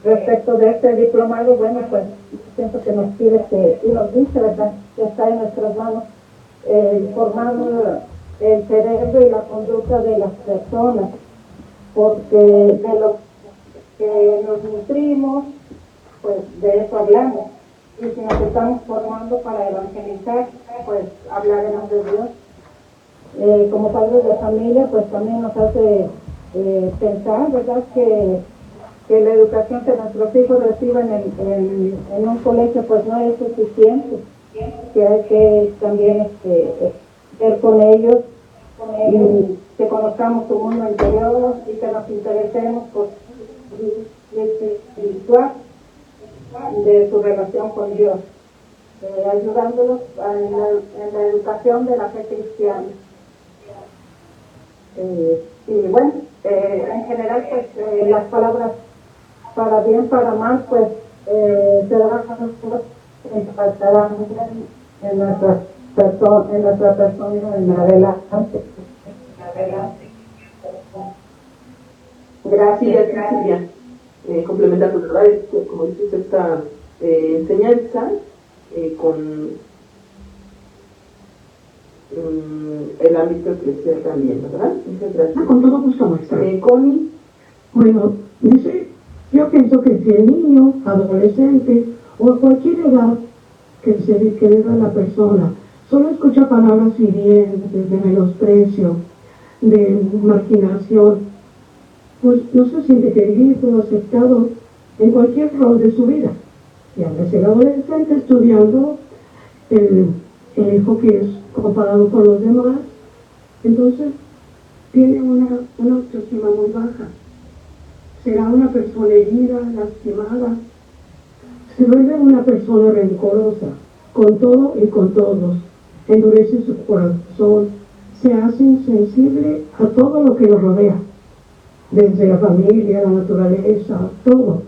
Respecto de este diplomado, bueno, pues siento que nos pide que, y nos dice, ¿verdad?, que está en nuestras manos formar el cerebro y la conducta de las personas, porque de lo que nos nutrimos, pues de eso hablamos. Y si nos estamos formando para evangelizar, pues hablaremos de Dios. Como padres de familia, pues también nos hace pensar, ¿verdad?, que la educación que nuestros hijos reciban en un colegio pues no es suficiente, que hay que también ver con ellos, y que conozcamos su mundo interior y que nos interesemos por espiritual de su relación con Dios, ayudándolos en la educación de la fe cristiana. Y bueno, en general pues las palabras para bien, para mal, pues impactarán en nuestra persona en adelante. Gracias, Silvia. Complementa tu verdad, como dices, esta enseñanza con el ámbito eclesial también, ¿verdad? Muchas gracias. Con todo gusto, maestra. Connie. Bueno, dice, yo pienso que si el niño, adolescente o a cualquier edad que viva la persona solo escucha palabras hirientes, de menosprecio, de marginación, pues no se siente querido, aceptado en cualquier rol de su vida. Y al ser adolescente estudiando, el hijo que es comparado con los demás, entonces tiene una autoestima muy baja. Será una persona herida, lastimada, se vuelve una persona rencorosa, con todo y con todos, endurece su corazón, se hace insensible a todo lo que lo rodea, desde la familia, la naturaleza, todo,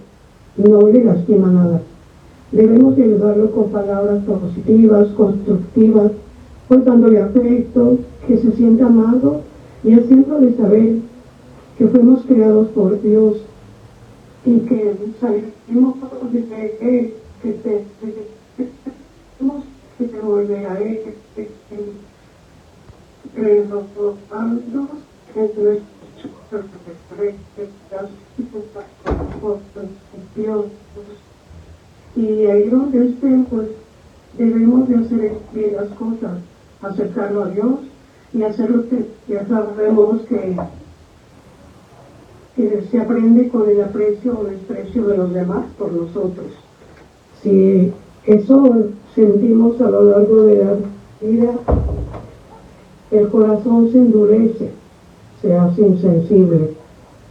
no le lastima nada. Debemos de ayudarlo con palabras positivas, constructivas, pues dándole afecto, que se sienta amado y haciéndole saber que fuimos creados por Dios y que salimos de Él, que tenemos que devolver a Él, renovarnos entre Dios. Y ahí donde estén, pues debemos de hacer bien las cosas, acercarlo a Dios y hacer lo que ya sabemos que se aprende con el aprecio o desprecio de los demás por nosotros. Si eso sentimos a lo largo de la vida, el corazón se endurece, se hace insensible,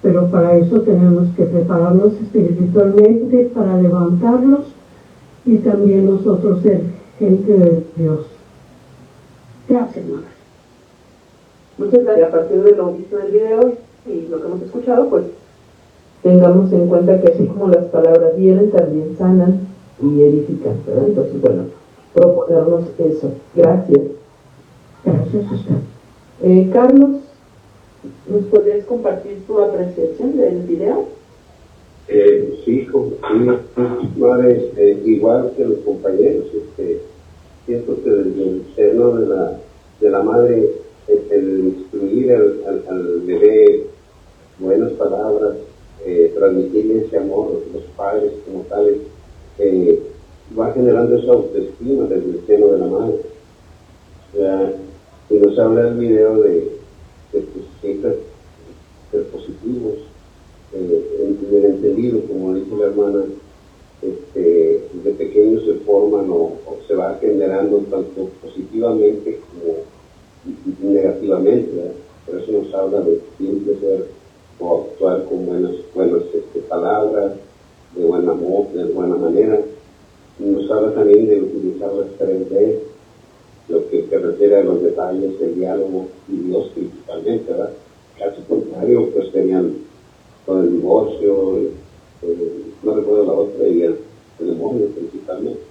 pero para eso tenemos que prepararnos espiritualmente para levantarlos y también nosotros ser gente de Dios. Gracias, mamá. Muchas gracias. A partir de lo visto en el video y lo que hemos escuchado, pues tengamos en cuenta que así como las palabras hieren, también sanan y edifican, ¿verdad? Entonces, bueno, proponernos eso. Gracias. Gracias a usted. Carlos, ¿nos podrías compartir tu apreciación del video? Sí, madre, igual que los compañeros, siento que desde el seno de la madre, el instruir al bebé buenas palabras, transmitirle ese amor, los padres como tales, va generando esa autoestima desde el seno de la madre. Y nos habla el video de siempre ser positivos, en el entendido, como dice la hermana, desde pequeños se forman o se va generando tanto positivamente como negativamente, ¿verdad? Por eso nos habla de siempre ser o actuar con buenas palabras, de buen amor, de buena manera. Y nos habla también de utilizar las creencias, lo que se refiere a los detalles, el diálogo y Dios principalmente, ¿verdad? Caso contrario, pues tenían todo el divorcio, no recuerdo la otra, y el demonio principalmente.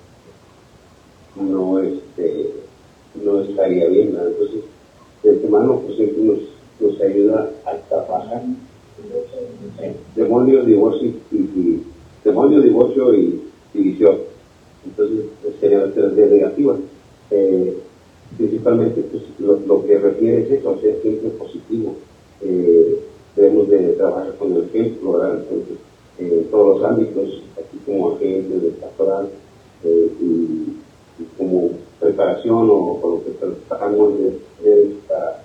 No estaría bien, ¿verdad? Entonces, de antemano, pues siempre nos ayuda a trabajar demonios, divorcio y ejemplo positivo. Debemos de trabajar con el ejemplo, ¿verdad? Entonces, en todos los ámbitos, así como agentes de pastoral y como preparación o lo que tratamos de hacer para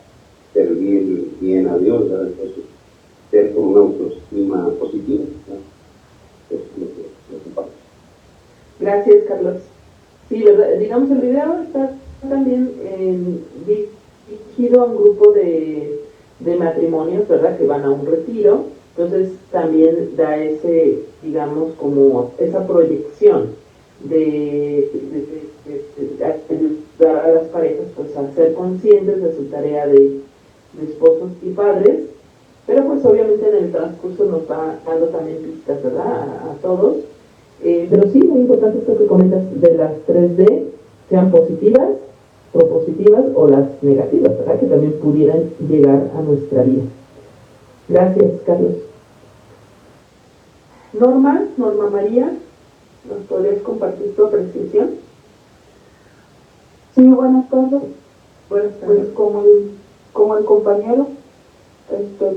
servir bien a Dios, ¿verdad? Entonces, ser con una autoestima positiva, ¿verdad? Es lo que pasa. Gracias, Carlos. Sí, ¿verdad? Digamos, el video está también dirigido a un grupo de matrimonios, ¿verdad? Que van a un retiro. Entonces también da ese, digamos, como esa proyección de ayudar a las parejas pues a ser conscientes de su tarea de esposos y padres, pero pues obviamente en el transcurso nos va dando también pistas, ¿verdad? A todos. Pero sí, muy importante esto que comentas de las 3D, sean positivas, propositivas o las negativas, ¿verdad? Que también pudieran llegar a nuestra vida. Gracias, Carlos. Norma María, ¿nos podrías compartir tu apreciación? Sí, buenas tardes. Buenas tardes. Pues como el compañero,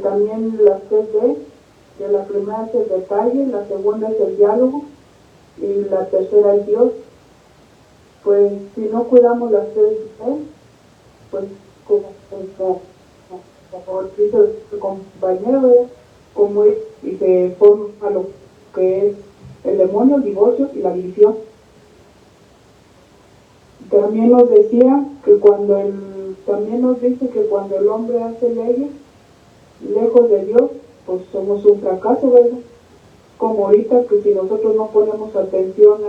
también las 3D, que la primera es el detalle, la segunda es el diálogo y la tercera es Dios. Pues si no cuidamos las 3D, pues como dice el compañero, ¿verdad? Como es, y se forma lo que es el demonio, el divorcio y la división. También nos decía que también nos dice que cuando el hombre hace leyes lejos de Dios, pues somos un fracaso, ¿verdad? Como ahorita que si nosotros no ponemos atención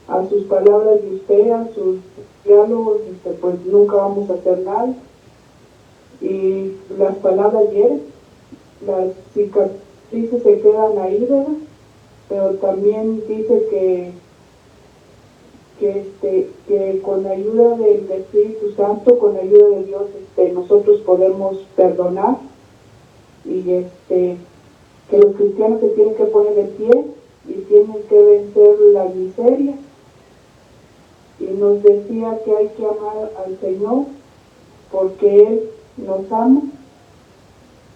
a sus palabras de usted, a sus diálogos, pues nunca vamos a hacer nada. Y las palabras hieren, las cicatrices se quedan ahí, ¿verdad? Pero también dice que con la ayuda del Espíritu Santo, con la ayuda de Dios, nosotros podemos perdonar y que los cristianos se tienen que poner de pie y tienen que vencer la miseria. Y nos decía que hay que amar al Señor porque Él nos ama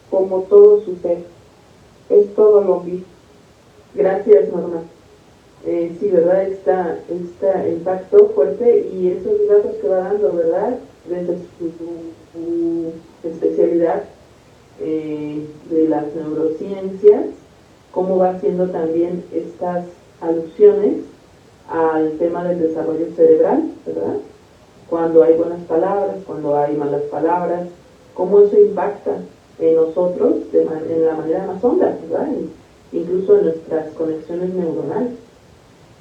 como todo su ser. Es todo lo mismo. Gracias, Norma. Sí, ¿verdad? Está impacto fuerte y esos datos que va dando, ¿verdad? Desde su especialidad de las neurociencias, cómo va haciendo también estas alusiones al tema del desarrollo cerebral, ¿verdad? Cuando hay buenas palabras, cuando hay malas palabras, cómo eso impacta en nosotros en la manera más honda, ¿verdad? Incluso en nuestras conexiones neuronales.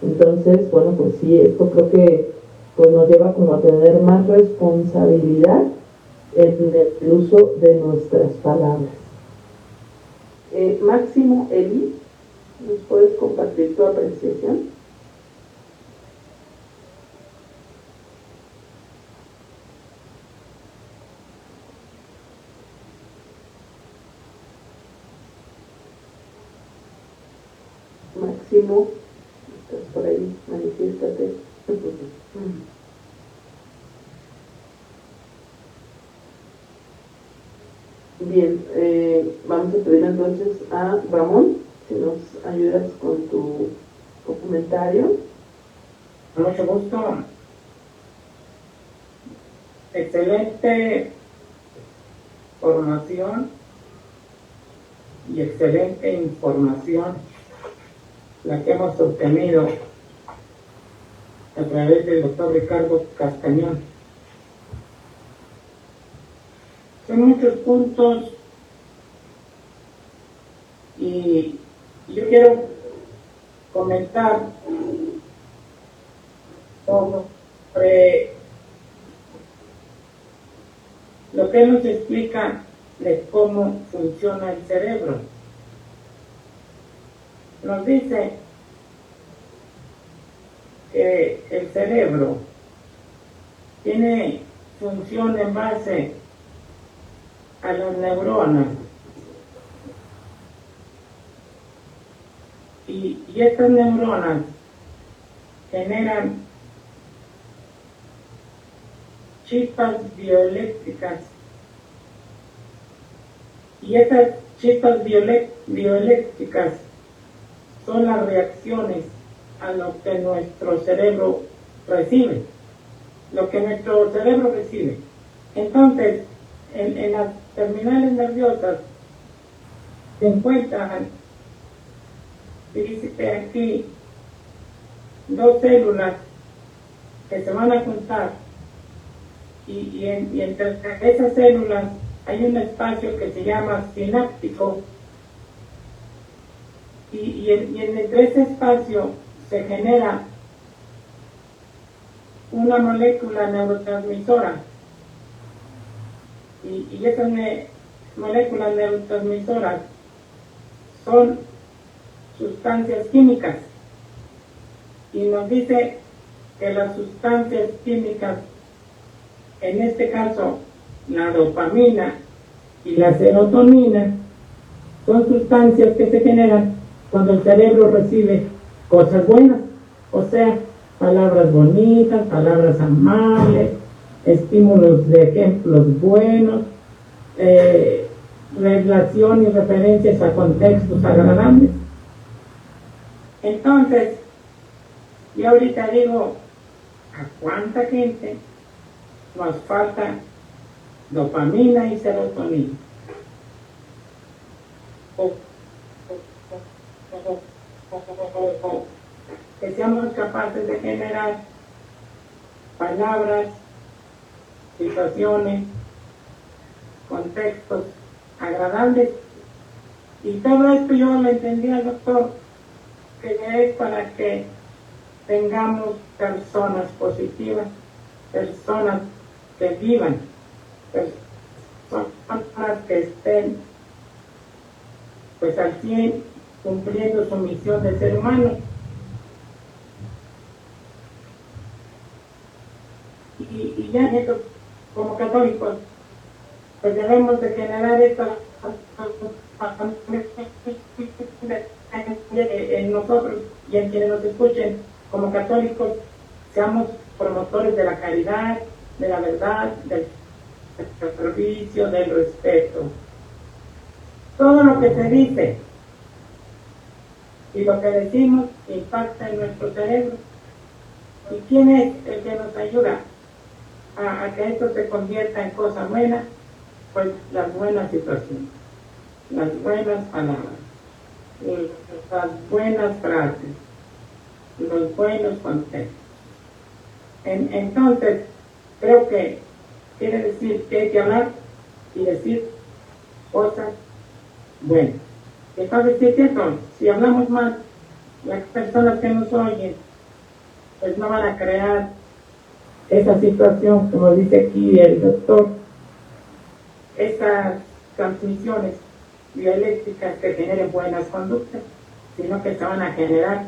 Entonces, bueno, pues sí, esto creo que pues nos lleva como a tener más responsabilidad en el uso de nuestras palabras. Máximo, Eli, ¿nos puedes compartir tu apreciación? Máximo, estás por ahí, manifiéstate. Bien, vamos a pedir entonces a Ramón si nos ayudas con tu comentario. Mucho gusto. Excelente formación y excelente información la que hemos obtenido a través del doctor Ricardo Castañón. Son muchos puntos y yo quiero comentar sobre lo que nos explica de cómo funciona el cerebro. Nos dice que el cerebro tiene función en base a las neuronas y estas neuronas generan chispas bioeléctricas Y esas chispas bioeléctricas son las reacciones a lo que nuestro cerebro recibe. Lo que nuestro cerebro recibe. Entonces, en las terminales nerviosas se encuentran, dice aquí, dos células que se van a juntar y entre esas células hay un espacio que se llama sináptico y entre ese espacio se genera una molécula neurotransmisora y esas moléculas neurotransmisoras son sustancias químicas y nos dice que las sustancias químicas, en este caso la dopamina y la serotonina, son sustancias que se generan cuando el cerebro recibe cosas buenas, o sea, palabras bonitas, palabras amables, estímulos de ejemplos buenos, relación y referencias a contextos agradables. Entonces, yo ahorita digo, ¿a cuánta gente nos falta dopamina y serotonina? Que seamos capaces de generar palabras, situaciones, contextos agradables. Y todo esto yo lo entendía, doctor, que es para que tengamos personas positivas, personas que vivan, personas que estén pues al 100 cumpliendo su misión de ser humano. Y ya como católicos pues debemos de generar esta en nosotros y en quienes nos escuchen. Como católicos seamos promotores de la caridad, de la verdad, del servicio, del respeto. Todo lo que se dice y lo que decimos impacta en nuestro cerebro. ¿Y quién es el que nos ayuda a que esto se convierta en cosa buena? Pues las buenas situaciones, las buenas palabras, las buenas frases, los buenos contextos. Entonces, creo que quiere decir que hay que hablar y decir cosas buenas. Entonces, si es cierto, si hablamos mal, las personas que nos oyen, pues no van a crear esa situación, como dice aquí el doctor, esas transmisiones bioeléctricas que generen buenas conductas, sino que se van a generar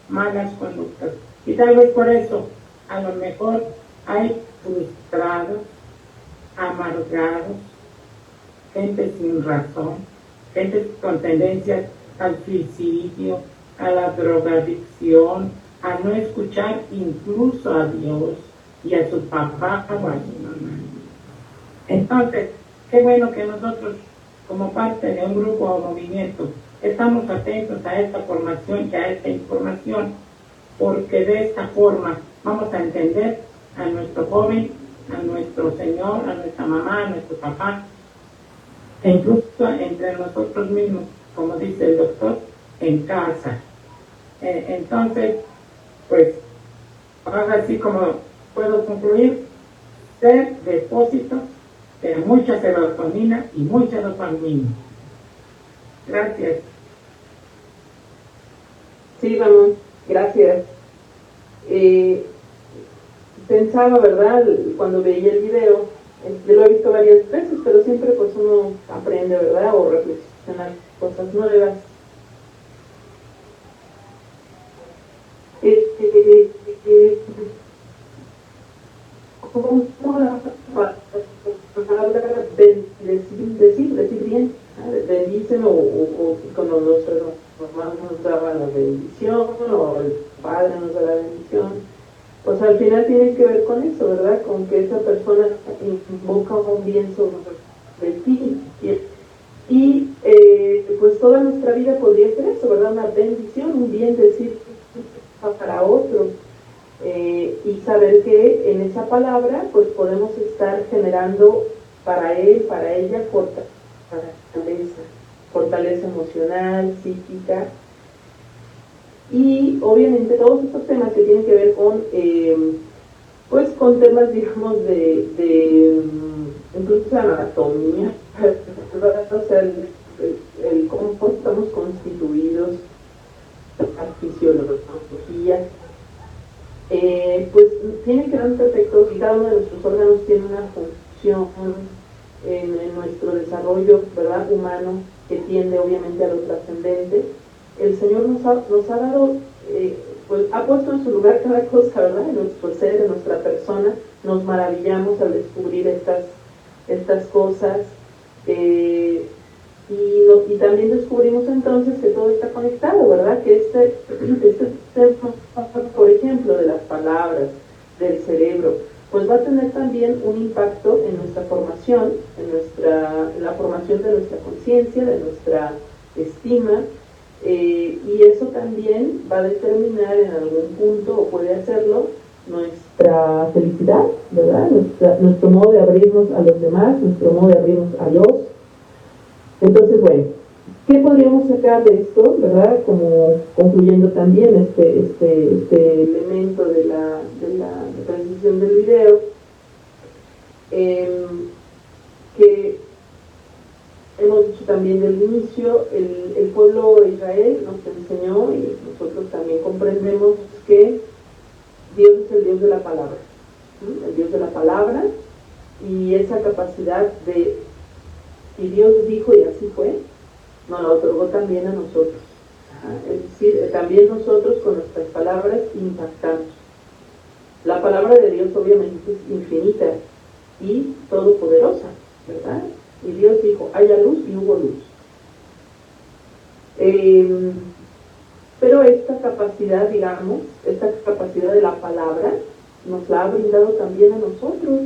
malas conductas. Y tal vez por eso, a lo mejor hay frustrados, amargados, gente sin razón, gente con tendencias al suicidio, a la drogadicción, a no escuchar incluso a Dios y a su papá o a su mamá. Entonces, qué bueno que nosotros, como parte de un grupo o movimiento, estamos atentos a esta formación y a esta información, porque de esta forma vamos a entender a nuestro joven, a nuestro señor, a nuestra mamá, a nuestro papá, e incluso entre nosotros mismos, como dice el doctor, en casa. Entonces, pues, ahora así como puedo concluir, ser depósito de mucha serotonina y mucha dopamina. Gracias. Sí, Ramón, gracias. Pensaba, ¿verdad? Cuando veía el video, lo he visto varias veces, pero siempre pues uno aprende, ¿verdad? O reflexionar cosas nuevas. ¿Cómo la palabra decir bien? Bendicen o cuando nuestros hermanos nos daban la bendición o el Padre nos da la bendición, pues al final tiene que ver con eso, ¿verdad? Con que esa persona invoca un bien sobre ti. Y pues toda nuestra vida podría ser eso, ¿verdad? Una bendición, un bien decir para otro. Y saber que en esa palabra pues podemos estar generando para él, para ella, fortaleza emocional, psíquica, y obviamente todos estos temas que tienen que ver con pues con temas, digamos, de incluso anatomía, o sea, el cómo estamos constituidos, la fisiología, pues tiene grandes efectos, y cada uno de nuestros órganos tiene una función en nuestro desarrollo, ¿verdad?, humano, que tiende obviamente a lo trascendente. El Señor nos ha dado, pues ha puesto en su lugar cada cosa, ¿verdad?, en nuestro ser, en nuestra persona. Nos maravillamos al descubrir estas cosas, y también descubrimos entonces que todo está conectado, ¿verdad? Que este tema, por ejemplo, de las palabras, del cerebro, pues va a tener también un impacto en nuestra formación, en la formación de nuestra conciencia, de nuestra estima, y eso también va a determinar en algún punto, o puede hacerlo, nuestra felicidad, ¿verdad? Nuestro modo de abrirnos a los demás, nuestro modo de abrirnos a Dios. Entonces, bueno, ¿qué podríamos sacar de esto, verdad? Como concluyendo también este elemento de la transición del video, que hemos dicho también del inicio, el pueblo de Israel nos enseñó, y nosotros también comprendemos, que Dios es el Dios de la palabra, ¿sí? El Dios de la palabra, y esa capacidad de, y Dios dijo y así fue, nos la otorgó también a nosotros. Es decir, también nosotros con nuestras palabras impactamos. La palabra de Dios obviamente es infinita y todopoderosa, ¿verdad? Y Dios dijo, haya luz, y hubo luz. Pero esta capacidad, digamos, esta capacidad de la palabra, nos la ha brindado también a nosotros,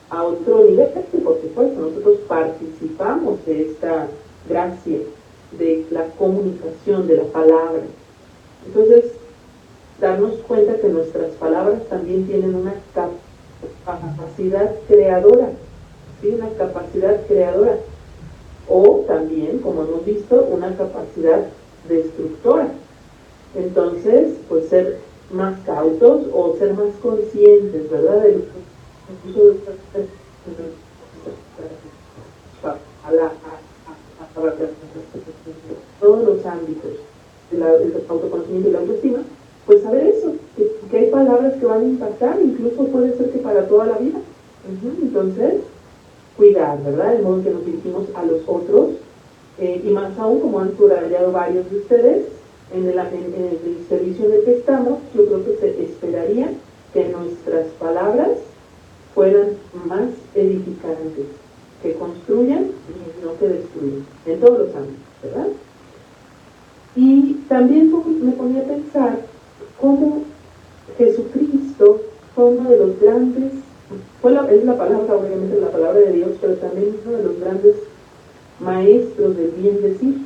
a otro nivel, por supuesto. Nosotros participamos de esta gracia, de la comunicación, de la palabra. Entonces, darnos cuenta que nuestras palabras también tienen una capacidad creadora, ¿sí? Una capacidad creadora, o también, como hemos visto, una capacidad destructora. Entonces, pues ser más cautos o ser más conscientes, ¿verdad?, del uso de todos los ámbitos, el autoconocimiento y la autoestima, pues saber eso, que hay palabras que van a impactar, incluso puede ser que para toda la vida. Entonces, cuidar, ¿verdad?, el modo en que nos dirigimos a los otros, y más aún, como han subrayado varios de ustedes, en el servicio en el que estamos, yo creo que se esperaría que nuestras palabras fueran más edificantes, que construyan y no que destruyan, en todos los ámbitos, ¿verdad? Y también me ponía a pensar cómo Jesucristo fue uno de los grandes, es la palabra, obviamente la palabra de Dios, pero también uno de los grandes maestros del bien decir.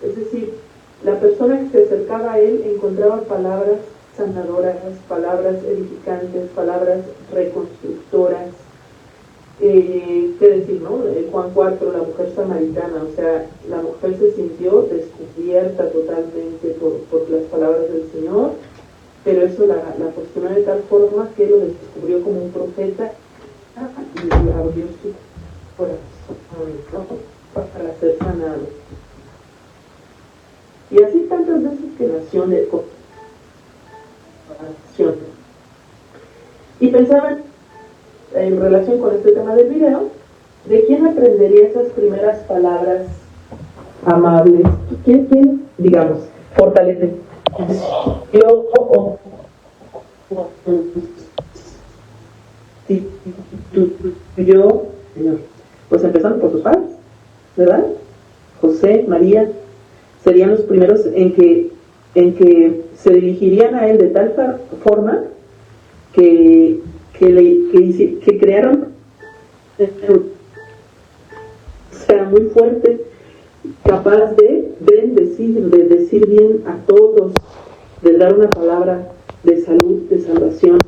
Es decir, la persona que se acercaba a él encontraba palabras sanadoras, palabras edificantes, palabras reconstructoras. ¿Qué decir, no? Juan 4, la mujer samaritana, o sea, la mujer se sintió descubierta totalmente por las palabras del Señor, pero eso la posicionó de tal forma que lo descubrió como un profeta y le abrió su corazón, ¿no?, para ser sanado. Y así tantas veces que nació de oración. Y pensaba, en relación con este tema del video, ¿de quién aprendería esas primeras palabras amables? ¿Quién digamos, fortalece? Yo, Señor. Pues empezando por sus padres, ¿verdad? José, María, serían los primeros en que se dirigirían a él de tal forma que crearon, o sea, muy fuerte capaz de decir bien a todos, de dar una palabra de salud, de salvación.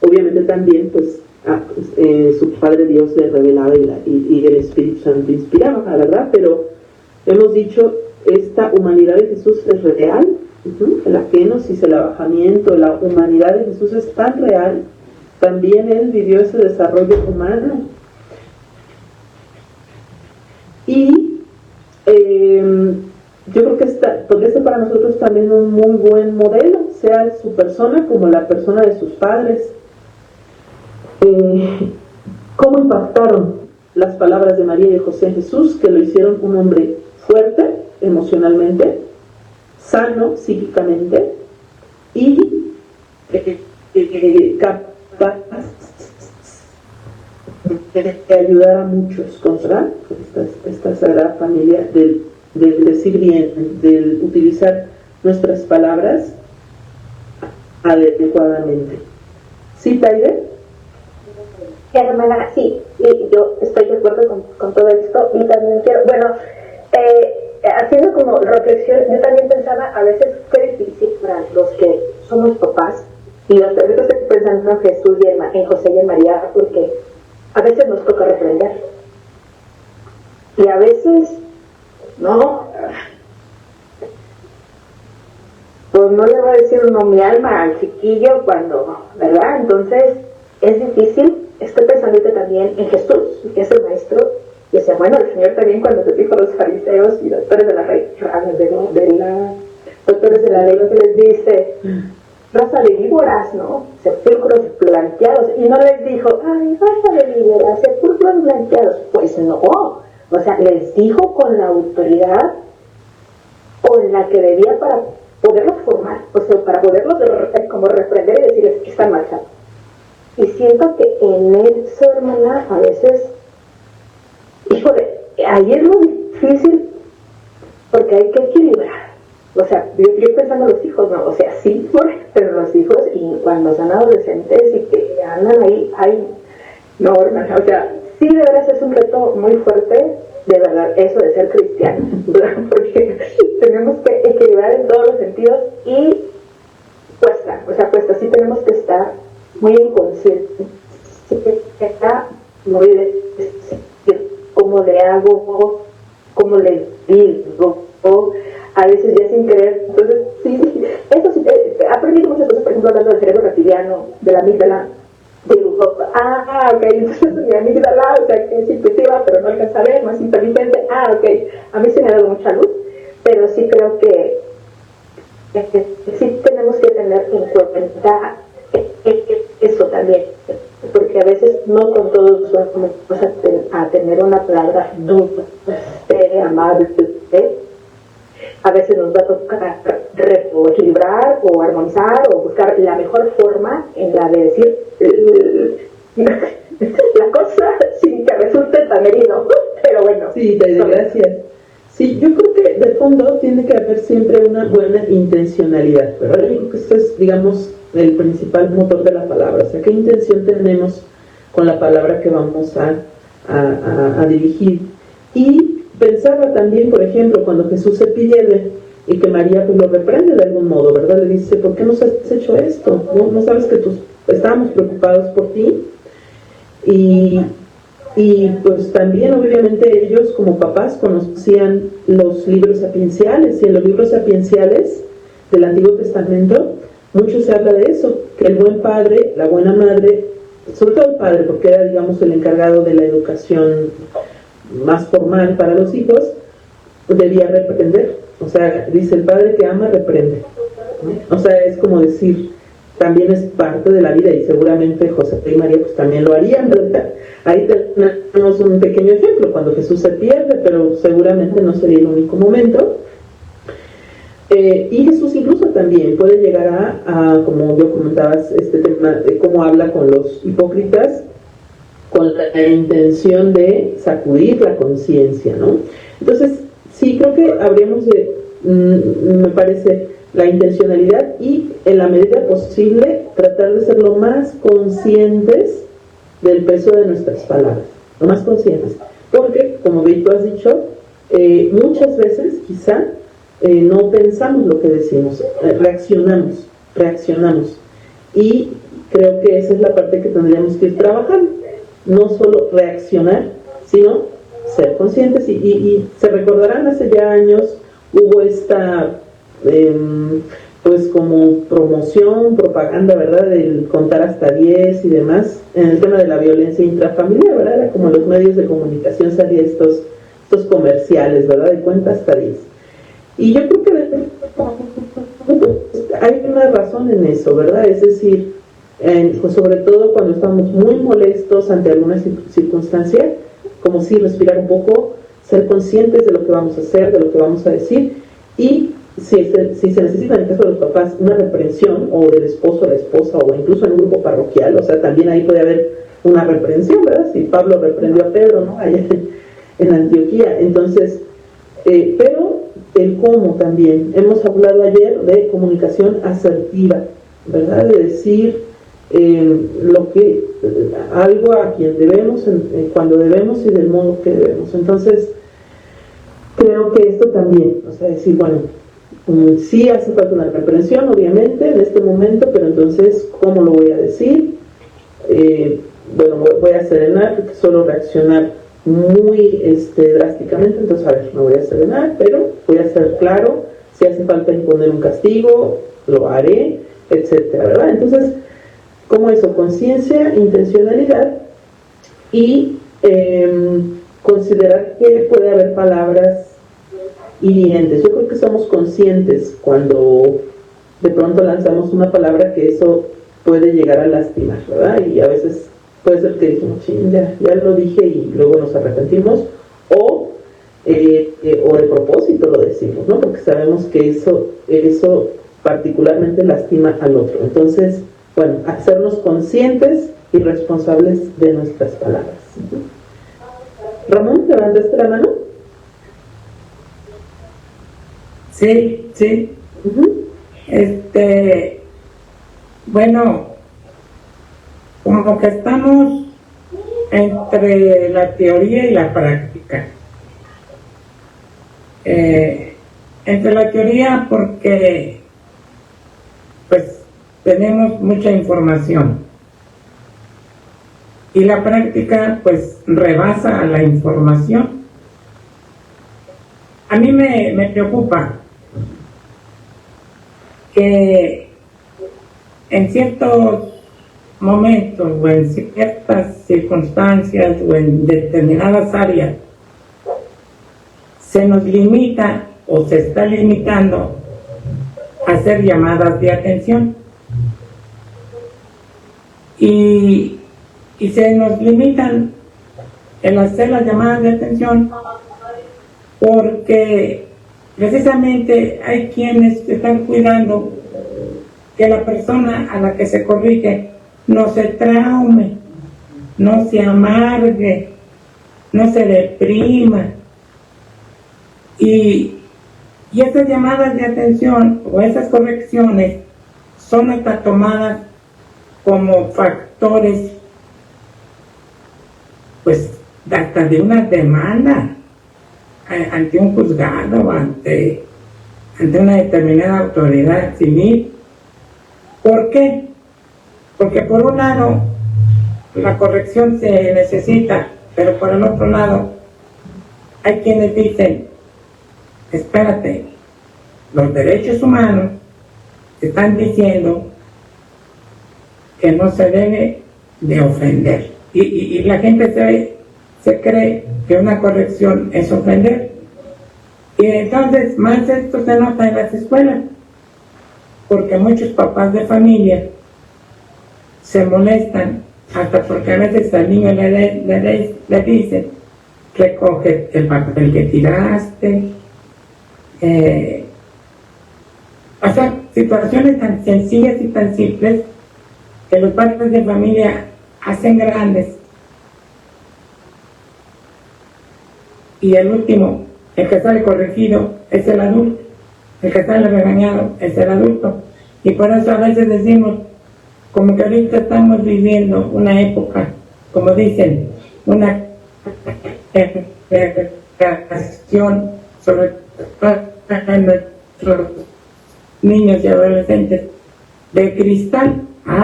Obviamente también, pues, su Padre Dios le revelaba y el Espíritu Santo inspiraba, la verdad, pero hemos dicho, esta humanidad de Jesús es real, la kenosis, el abajamiento, la humanidad de Jesús es tan real, también Él vivió ese desarrollo humano. Y yo creo que podría ser para nosotros también un muy buen modelo, sea su persona como la persona de sus padres. ¿Cómo impactaron las palabras de María y de José en Jesús, que lo hicieron un hombre fuerte emocionalmente, sano psíquicamente y capaz de ayudar a muchos contra esta sagrada familia del decir bien, del utilizar nuestras palabras adecuadamente? ¿Sí, Taide? Hermana, sí, y yo estoy de acuerdo con todo esto, y también quiero, haciendo como reflexión, yo también pensaba a veces qué difícil para los que somos papás, y los que estoy pensando en Jesús y en José y en María, porque a veces nos toca reprender, y a veces no, pues no le va a decir uno mi alma al chiquillo cuando, ¿verdad? Entonces es difícil. Estoy pensando también en Jesús, que es el maestro, y decía, bueno, el Señor también cuando se dijo a los fariseos y doctores de la ley, doctores de la ley, que les dice, raza de víboras, ¿no? Sepulcros blanqueados, y no les dijo, ay, raza de víboras, sepulcros blanqueados, pues no, o sea, les dijo con la autoridad con la que debía para poderlos formar, o sea, para poderlos como reprender y decirles que están marchando. Y siento que en eso, hermana, a veces, híjole, ahí es lo difícil, porque hay que equilibrar. O sea, yo pensando en los hijos, ¿no? O sea, sí, pero los hijos, y cuando son adolescentes y que andan ahí, no, hermana, o sea, sí, de verdad es un reto muy fuerte, de verdad, eso de ser cristiano, ¿verdad? Porque tenemos que equilibrar en todos los sentidos y cuesta, sí tenemos que estar muy inconsciente, cómo le hago, cómo le digo, a veces ya sin querer. Entonces, sí, eso sí, he aprendido muchas cosas, por ejemplo, hablando del cerebro reptiliano, de la amígdala, ok, entonces mi amígdala, o sea, que es intuitiva, pero no alcanza a ver, no es inteligente, ok, a mí se me ha dado mucha luz, pero sí creo que sí tenemos que tener en cuenta eso también, porque a veces no con todos vamos a tener una palabra dulce, amable, a veces nos va a tocar equilibrar o armonizar o buscar la mejor forma en la de decir la cosa sin que resulte tan herido, pero bueno. Sí, gracias. Sí, yo creo que de fondo tiene que haber siempre una buena intencionalidad, ¿verdad? Yo creo que esto es, digamos, el principal motor de la palabra, o sea, qué intención tenemos con la palabra que vamos a dirigir. Y pensaba también, por ejemplo, cuando Jesús se pierde y que María pues lo reprende de algún modo, ¿verdad? Le dice, ¿por qué nos has hecho esto? ¿No sabes que estábamos preocupados por ti? Y pues también obviamente ellos como papás conocían los libros sapienciales, y en los libros sapienciales del Antiguo Testamento mucho se habla de eso, que el buen padre, la buena madre, sobre todo el padre, porque era, digamos, el encargado de la educación más formal para los hijos, debía reprender. O sea, dice, el padre que ama reprende, ¿no? O sea, es como decir, también es parte de la vida, y seguramente José y María pues también lo harían, ¿verdad? Ahí tenemos un pequeño ejemplo, cuando Jesús se pierde, pero seguramente no sería el único momento. Y Jesús incluso también puede llegar a como yo comentabas, este tema de cómo habla con los hipócritas, con la intención de sacudir la conciencia, ¿no? Entonces, sí, creo que habríamos de, me parece, la intencionalidad y, en la medida posible, tratar de ser lo más conscientes del peso de nuestras palabras, lo más conscientes. Porque, como bien tú has dicho, muchas veces quizá no pensamos lo que decimos, reaccionamos. Y creo que esa es la parte que tendríamos que ir trabajando. No solo reaccionar, sino ser conscientes. Y se recordarán, hace ya años hubo esta, pues como promoción, propaganda, ¿verdad?, del contar hasta 10 y demás, en el tema de la violencia intrafamiliar, ¿verdad? Era como en los medios de comunicación salían estos comerciales, ¿verdad?, de cuenta hasta 10. Y yo creo que hay una razón en eso, ¿verdad? Es decir, pues sobre todo cuando estamos muy molestos ante alguna circunstancia, como si respirar un poco, ser conscientes de lo que vamos a hacer, de lo que vamos a decir, y si se necesita, en el caso de los papás, una reprensión, o del esposo o la esposa, o incluso en un grupo parroquial, o sea, también ahí puede haber una reprensión, ¿verdad? Si Pablo reprendió a Pedro, ¿no?, allá en Antioquía. Entonces, pero el cómo también. Hemos hablado ayer de comunicación asertiva, ¿verdad? De decir algo a quien debemos, cuando debemos y del modo que debemos. Entonces, creo que esto también, o sea, decir, bueno, sí hace falta una reprensión, obviamente, en este momento, pero entonces, ¿cómo lo voy a decir? Bueno, voy a serenar, porque suelo reaccionar muy drásticamente, entonces, a ver, me voy a serenar, pero voy a ser claro, si hace falta imponer un castigo, lo haré, etcétera, ¿verdad? Entonces, como eso, conciencia, intencionalidad y considerar que puede haber palabras hirientes. Yo creo que somos conscientes cuando de pronto lanzamos una palabra que eso puede llegar a lastimar, ¿verdad? Y a veces puede ser que dijimos, ya lo dije y luego nos arrepentimos, o de propósito lo decimos, ¿no? Porque sabemos que eso particularmente lastima al otro. Entonces, bueno, hacernos conscientes y responsables de nuestras palabras. Ramón, ¿levantaste la mano? Sí. Bueno, como que estamos entre la teoría y la práctica. Entre la teoría porque pues tenemos mucha información y la práctica pues rebasa a la información. A mí me preocupa que en ciertos momentos o en ciertas circunstancias o en determinadas áreas se nos limita o se está limitando a hacer llamadas de atención y se nos limitan el hacer las llamadas de atención porque precisamente hay quienes están cuidando que la persona a la que se corrige no se traume, no se amargue, no se deprima. Y esas llamadas de atención o esas correcciones son hasta tomadas como factores, pues, hasta de una demanda ante un juzgado o ante una determinada autoridad civil. ¿Por qué? Porque por un lado la corrección se necesita, pero por el otro lado hay quienes dicen, espérate, los derechos humanos están diciendo que no se debe de ofender y la gente se cree que una corrección es ofender, y entonces más esto se nota en las escuelas porque muchos papás de familia se molestan hasta porque a veces al niño le dicen, recoge el papel que tiraste, o sea, situaciones tan sencillas y tan simples que los padres de familia hacen grandes. Y el último, el que sale corregido, es el adulto. El que sale regañado es el adulto. Y por eso a veces decimos, como que ahorita estamos viviendo una época, como dicen, una creación, sobre todo en nuestros niños y adolescentes, de cristal.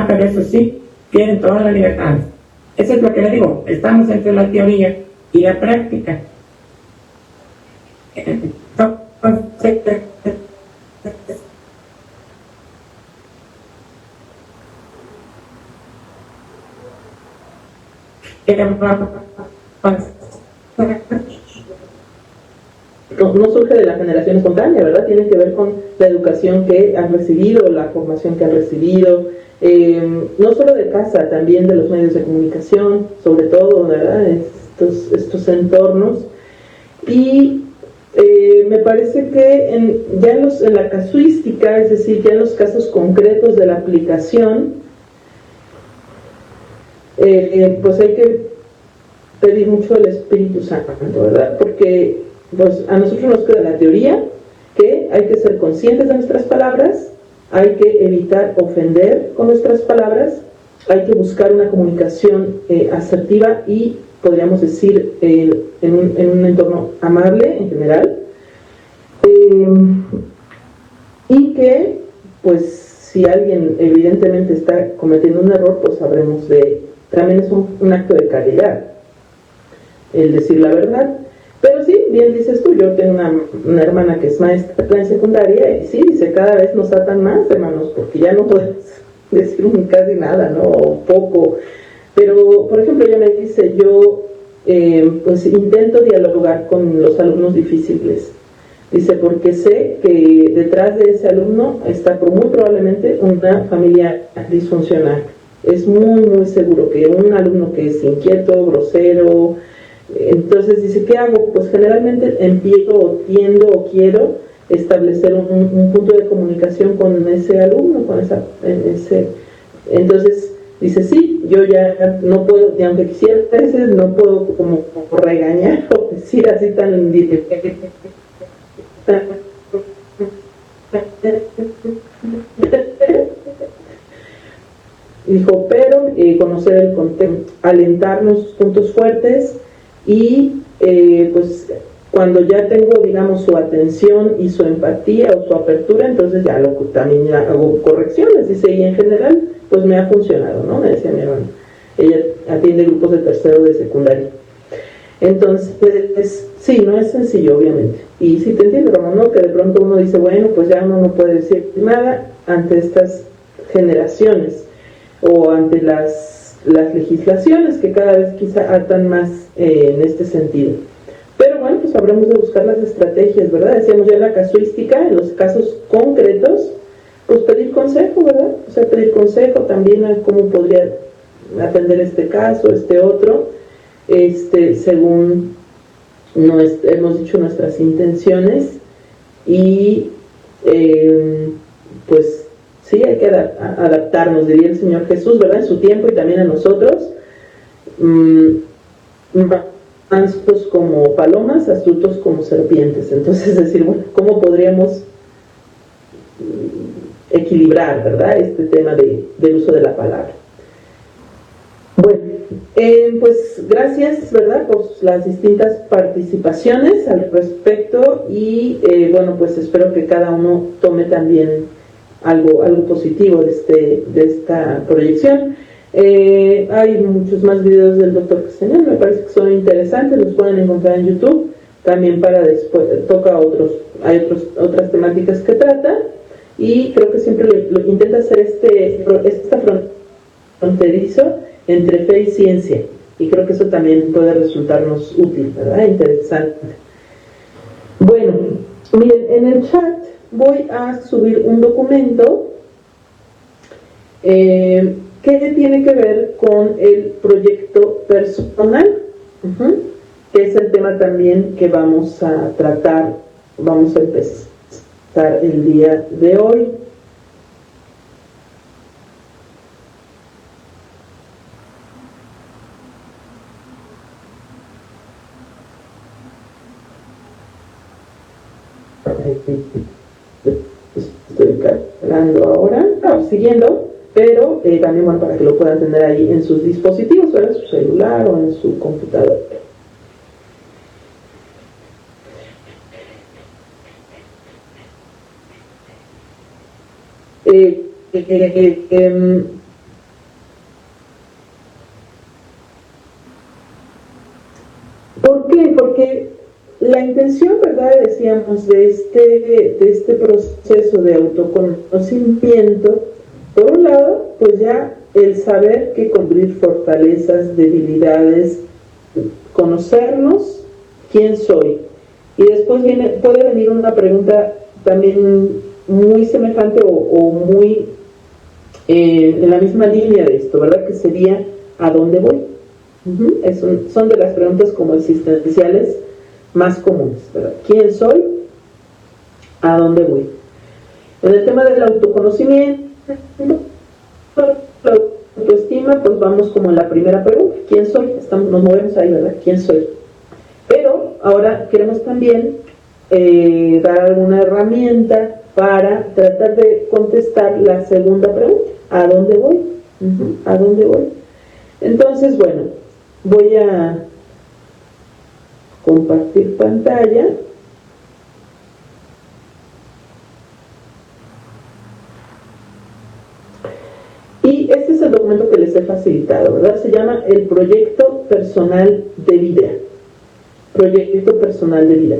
Pero eso sí, tienen toda la libertad. Eso es lo que le digo, estamos entre la teoría y la práctica. Entonces, no surge de la generación espontánea, ¿verdad? Tiene que ver con la educación que han recibido, la formación que han recibido, no solo de casa, también de los medios de comunicación, sobre todo, ¿verdad? Estos entornos. Y me parece que ya en la casuística, es decir, ya en los casos concretos de la aplicación, pues hay que pedir mucho al Espíritu Santo, ¿verdad? Porque pues, a nosotros nos queda la teoría que hay que ser conscientes de nuestras palabras, hay que evitar ofender con nuestras palabras, hay que buscar una comunicación asertiva y, podríamos decir, en un entorno amable en general, y que, pues, si alguien evidentemente está cometiendo un error, pues sabremos también es un acto de caridad el decir la verdad. Pero sí, bien dices tú, yo tengo una hermana que es maestra en secundaria y sí, dice, cada vez nos atan más, hermanos, porque ya no puedes decir casi nada, ¿no? O poco. Pero, por ejemplo, ella me dice, yo pues intento dialogar con los alumnos difíciles. Dice, porque sé que detrás de ese alumno está muy probablemente una familia disfuncional. Es muy seguro que un alumno que es inquieto, grosero. Entonces dice, ¿qué hago? Pues generalmente empiezo o tiendo o quiero establecer un punto de comunicación con ese alumno, entonces dice, sí, yo ya no puedo, y aunque quisiera a veces no puedo como regañar o decir así tan directo. Dijo, pero conocer el contexto, alentarnos sus puntos fuertes y pues cuando ya tengo, digamos, su atención y su empatía o su apertura, entonces también hago correcciones, dice, y en general pues me ha funcionado, ¿no? Me decía mi hermana, ella atiende grupos de tercero de secundaria. Entonces, sí, no es sencillo, obviamente, y sí te entiendo, Ramón, ¿no? Que de pronto uno dice, bueno, pues ya uno no puede decir nada ante estas generaciones o ante las legislaciones que cada vez quizá atan más en este sentido. Pero bueno, pues habremos de buscar las estrategias, ¿verdad? Decíamos ya en la casuística, en los casos concretos, pues pedir consejo, ¿verdad? O sea, pedir consejo también a cómo podría atender este caso, este otro, según hemos dicho nuestras intenciones y pues sí, hay que adaptarnos, diría el Señor Jesús, ¿verdad? En su tiempo y también a nosotros. Mansos como palomas, astutos como serpientes. Entonces, es decir, bueno, ¿cómo podríamos equilibrar, ¿verdad? Este tema del uso de la palabra. Bueno, pues gracias, ¿verdad? Por las distintas participaciones al respecto y bueno, pues espero que cada uno tome también algo positivo de esta proyección. Hay muchos más videos del Dr. Castañón, me parece que son interesantes, los pueden encontrar en YouTube, también para después, hay otras temáticas que trata, y creo que siempre intenta hacer esta fronterizo entre fe y ciencia, y creo que eso también puede resultarnos útil, ¿verdad? Interesante. Bueno, miren, en el chat voy a subir un documento que tiene que ver con el proyecto personal, que es el tema también que vamos a tratar, vamos a empezar el día de hoy. Estoy cargando ahora, siguiendo, pero también bueno, para que lo puedan tener ahí en sus dispositivos, ¿verdad? Su celular o en su computadora. Eh, eh, em, ¿Por qué? Porque la intención, ¿verdad?, decíamos, de este proceso de autoconocimiento, por un lado, pues ya el saber que construir fortalezas, debilidades, conocernos, quién soy. Y después puede venir una pregunta también muy semejante o muy en la misma línea de esto, ¿verdad?, que sería ¿a dónde voy? Son de las preguntas como existenciales más comunes, ¿verdad? ¿Quién soy? ¿A dónde voy? En el tema del autoconocimiento, la autoestima, pues vamos como en la primera pregunta: ¿quién soy? Nos movemos ahí, ¿verdad? ¿Quién soy? Pero ahora queremos también dar alguna herramienta para tratar de contestar la segunda pregunta: ¿a dónde voy? ¿A dónde voy? Entonces, bueno, voy a compartir pantalla. Y este es el documento que les he facilitado, ¿verdad? Se llama el Proyecto Personal de Vida. Proyecto Personal de Vida.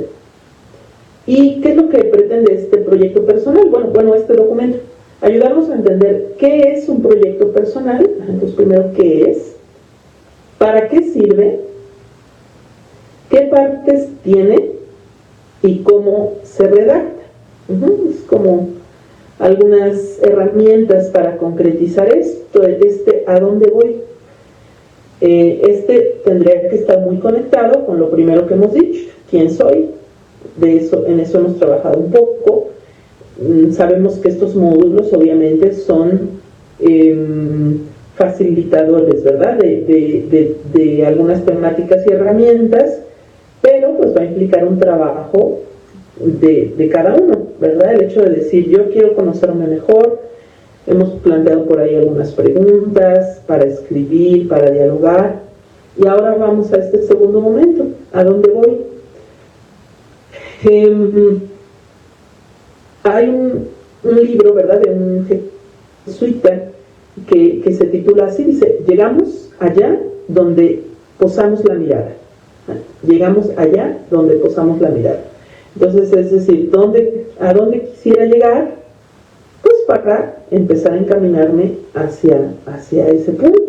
¿Y qué es lo que pretende este proyecto personal? Bueno, este documento. Ayudarnos a entender qué es un proyecto personal. Entonces, primero, ¿qué es? ¿Para qué sirve? ¿Qué partes tiene? ¿Y cómo se redacta? Es como algunas herramientas para concretizar esto, ¿a dónde voy? Tendría que estar muy conectado con lo primero que hemos dicho: ¿quién soy? En eso hemos trabajado un poco. Sabemos que estos módulos obviamente son facilitadores, ¿verdad?, de algunas temáticas y herramientas, pero pues va a implicar un trabajo de cada uno, ¿verdad? El hecho de decir, yo quiero conocerme mejor. Hemos planteado por ahí algunas preguntas para escribir, para dialogar, y ahora vamos a este segundo momento: ¿a dónde voy? Hay un libro, ¿verdad?, de un jesuita que se titula así, dice: llegamos allá donde posamos la mirada. Llegamos allá donde posamos la mirada. Entonces, es decir, ¿a dónde quisiera llegar? Pues para empezar a encaminarme hacia ese punto.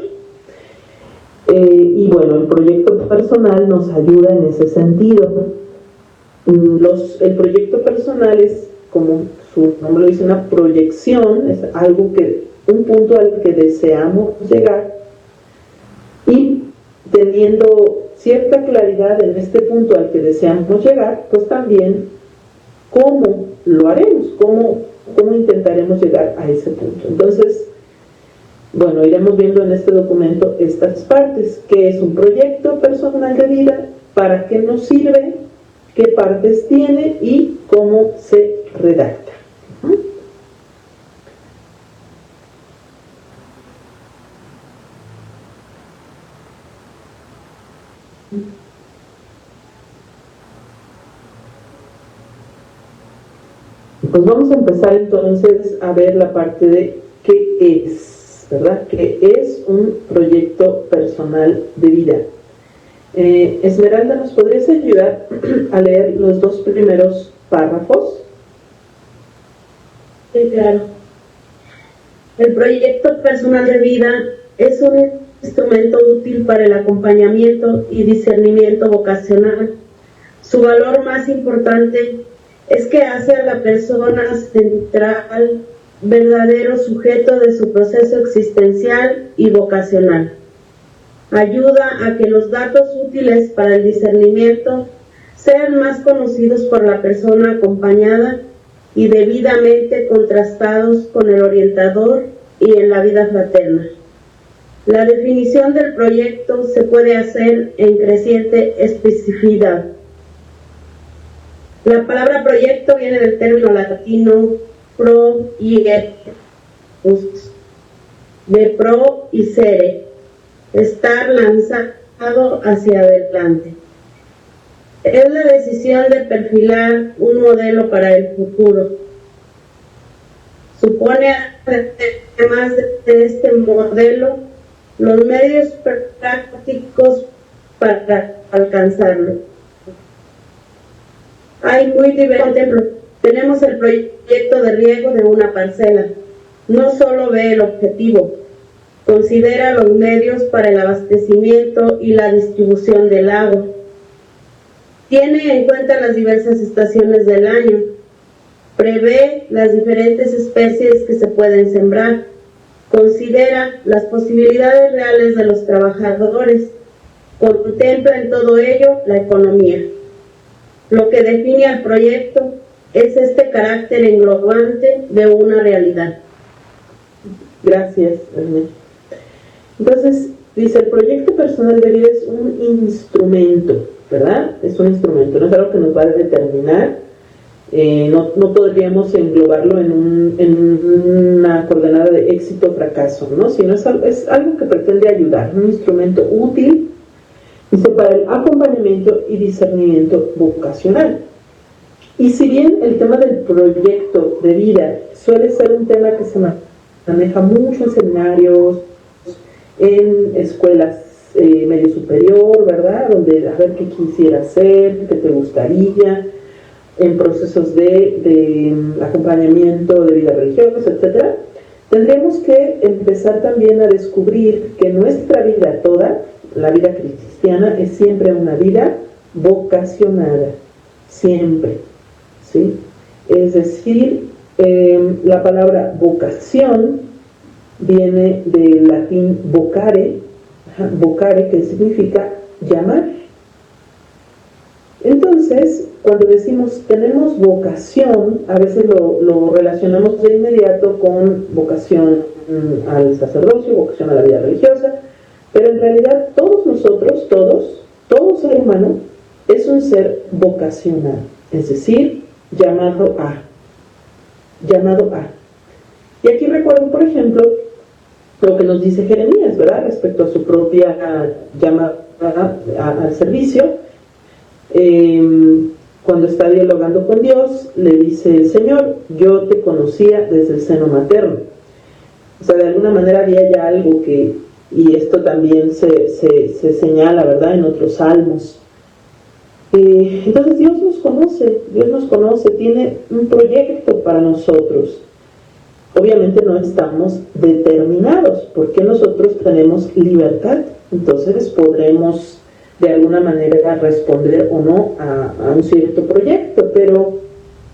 Y bueno, el proyecto personal nos ayuda en ese sentido. El proyecto personal es, como su nombre lo dice, una proyección, es un punto al que deseamos llegar, y teniendo cierta claridad en este punto al que deseamos llegar, pues también cómo lo haremos, cómo intentaremos llegar a ese punto. Entonces, bueno, iremos viendo en este documento estas partes: qué es un proyecto personal de vida, para qué nos sirve, qué partes tiene y cómo se redacta. Pues vamos a empezar entonces a ver la parte de qué es, ¿verdad? ¿Qué es un proyecto personal de vida? Esmeralda, ¿nos podrías ayudar a leer los dos primeros párrafos? Sí, claro. El proyecto personal de vida es un instrumento útil para el acompañamiento y discernimiento vocacional. Su valor más importante es que hace a la persona central, verdadero sujeto de su proceso existencial y vocacional. Ayuda a que los datos útiles para el discernimiento sean más conocidos por la persona acompañada y debidamente contrastados con el orientador y en la vida fraterna. La definición del proyecto se puede hacer en creciente especificidad. La palabra proyecto viene del término latino pro y de pro y sere, estar lanzado hacia adelante. Es la decisión de perfilar un modelo para el futuro. Supone, además de este modelo, los medios prácticos para alcanzarlo. Hay muy diversos ejemplos. Tenemos el proyecto de riego de una parcela. No solo ve el objetivo, considera los medios para el abastecimiento y la distribución del agua. Tiene en cuenta las diversas estaciones del año. Prevé las diferentes especies que se pueden sembrar. Considera las posibilidades reales de los trabajadores. Contempla en todo ello la economía. Lo que define al proyecto es este carácter englobante de una realidad. Gracias, Ernesto. Entonces, dice, el proyecto personal de vida es un instrumento, ¿verdad? Es un instrumento, no es algo que nos va a determinar. No podríamos englobarlo en una coordenada de éxito o fracaso, ¿no? Sino es algo que pretende ayudar, un instrumento útil, dice, para el acompañamiento y discernimiento vocacional. Y si bien el tema del proyecto de vida suele ser un tema que se maneja mucho en seminarios, en escuelas medio superior, ¿verdad? Donde a ver qué quisiera hacer, qué te gustaría, en procesos de acompañamiento de vida religiosa, etc. Tendremos que empezar también a descubrir que nuestra vida toda, la vida cristiana, es siempre una vida vocacionada, siempre, ¿sí? Es decir, la palabra vocación viene del latín vocare, que significa llamar. Entonces, cuando decimos tenemos vocación, a veces lo relacionamos de inmediato con vocación al sacerdocio, vocación a la vida religiosa, pero en realidad todos nosotros, todo ser humano es un ser vocacional, es decir, llamado a. Y aquí recuerdo, por ejemplo, lo que nos dice Jeremías, ¿verdad? Respecto a su propia llamada al servicio. Cuando está dialogando con Dios, le dice el Señor, yo te conocía desde el seno materno. O sea, de alguna manera había ya algo que, y esto también se señala, ¿verdad?, en otros salmos. Entonces Dios nos conoce, tiene un proyecto para nosotros. Obviamente no estamos determinados, porque nosotros tenemos libertad, entonces podremos de alguna manera responder o no a un cierto proyecto, pero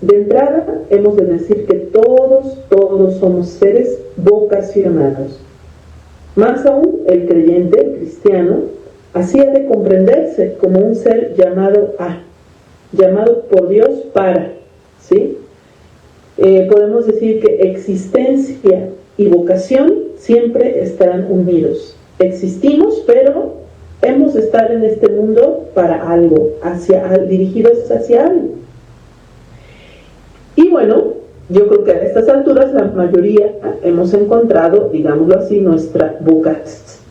de entrada hemos de decir que todos somos seres vocacionados. Más aún, el creyente, el cristiano, así ha de comprenderse como un ser llamado por Dios para, ¿sí? Podemos decir que existencia y vocación siempre estarán unidos. Existimos, pero hemos de estar en este mundo para algo, dirigidos hacia algo. Y bueno, yo creo que a estas alturas la mayoría hemos encontrado, digámoslo así, nuestra vocación,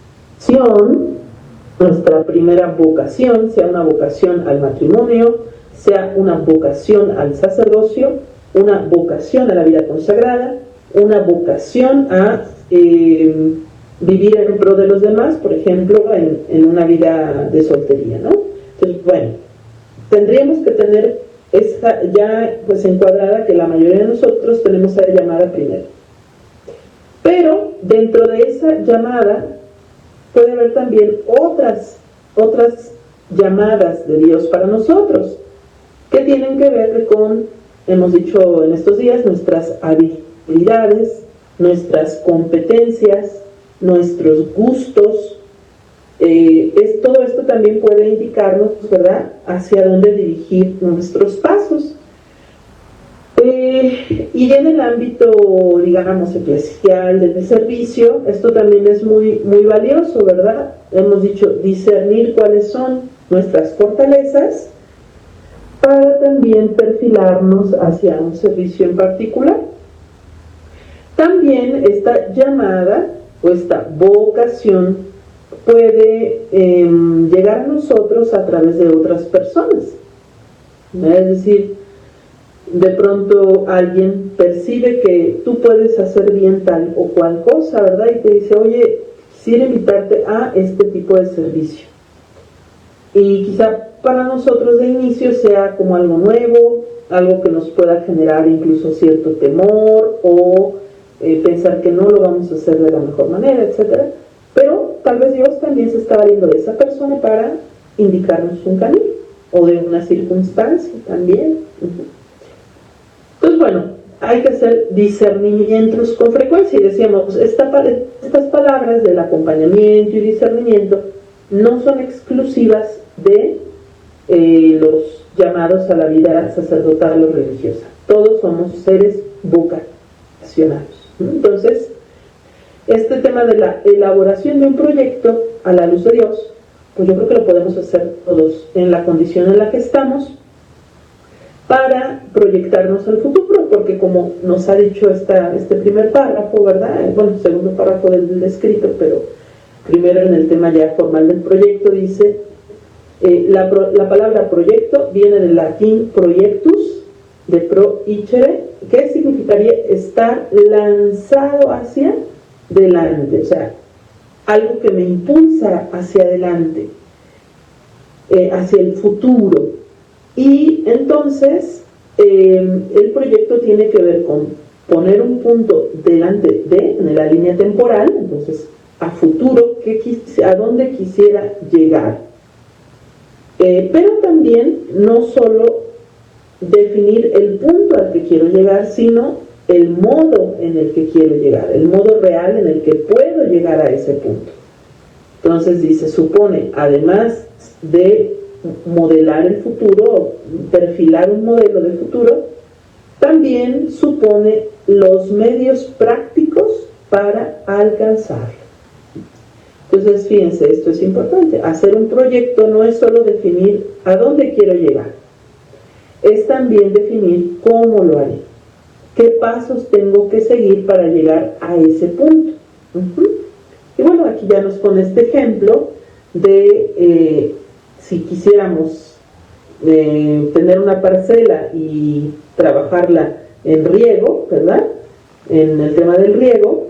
nuestra primera vocación, sea una vocación al matrimonio, sea una vocación al sacerdocio, una vocación a la vida consagrada, una vocación a vivir en pro de los demás, por ejemplo, en una vida de soltería, ¿no? Entonces, bueno, tendríamos que tener esta ya pues encuadrada, que la mayoría de nosotros tenemos esa llamada primero. Pero dentro de esa llamada puede haber también otras llamadas de Dios para nosotros, que tienen que ver con, hemos dicho en estos días, nuestras habilidades, nuestras competencias, nuestros gustos. Todo esto también puede indicarnos, ¿verdad?, hacia dónde dirigir nuestros pasos. Y en el ámbito, digamos, eclesial, del servicio, esto también es muy valioso, ¿verdad? Hemos dicho discernir cuáles son nuestras fortalezas para también perfilarnos hacia un servicio en particular. También esta llamada o esta vocación puede llegar a nosotros a través de otras personas. Es decir, de pronto alguien percibe que tú puedes hacer bien tal o cual cosa, ¿verdad? Y te dice, oye, quisiera invitarte a este tipo de servicio. Y quizá para nosotros de inicio sea como algo nuevo, algo que nos pueda generar incluso cierto temor o pensar que no lo vamos a hacer de la mejor manera, etcétera. Pero tal vez Dios también se está valiendo de esa persona para indicarnos un camino o de una circunstancia también. Entonces, bueno, hay que hacer discernimientos con frecuencia y decíamos, estas palabras del acompañamiento y discernimiento no son exclusivas de los llamados a la vida sacerdotal o religiosa. Todos somos seres vocacionados. Entonces, este tema de la elaboración de un proyecto a la luz de Dios, pues yo creo que lo podemos hacer todos en la condición en la que estamos para proyectarnos al futuro, porque como nos ha dicho este primer párrafo, ¿verdad? Bueno, segundo párrafo del escrito, pero primero en el tema ya formal del proyecto, dice, la palabra proyecto viene del latín proiectus, de proicere, que significaría estar lanzado hacia delante, o sea, algo que me impulsa hacia adelante, hacia el futuro. Y entonces el proyecto tiene que ver con poner un punto delante de, en la línea temporal, entonces a futuro, a dónde quisiera llegar. Pero también no solo definir el punto al que quiero llegar, sino el modo en el que quiero llegar, el modo real en el que puedo llegar a ese punto. Entonces dice, supone, además de modelar el futuro, perfilar un modelo de futuro, también supone los medios prácticos para alcanzarlo. Entonces, fíjense, esto es importante. Hacer un proyecto no es solo definir a dónde quiero llegar, es también definir cómo lo haré, qué pasos tengo que seguir para llegar a ese punto. Y bueno, aquí ya nos pone este ejemplo de si quisiéramos tener una parcela y trabajarla en riego, ¿verdad? En el tema del riego,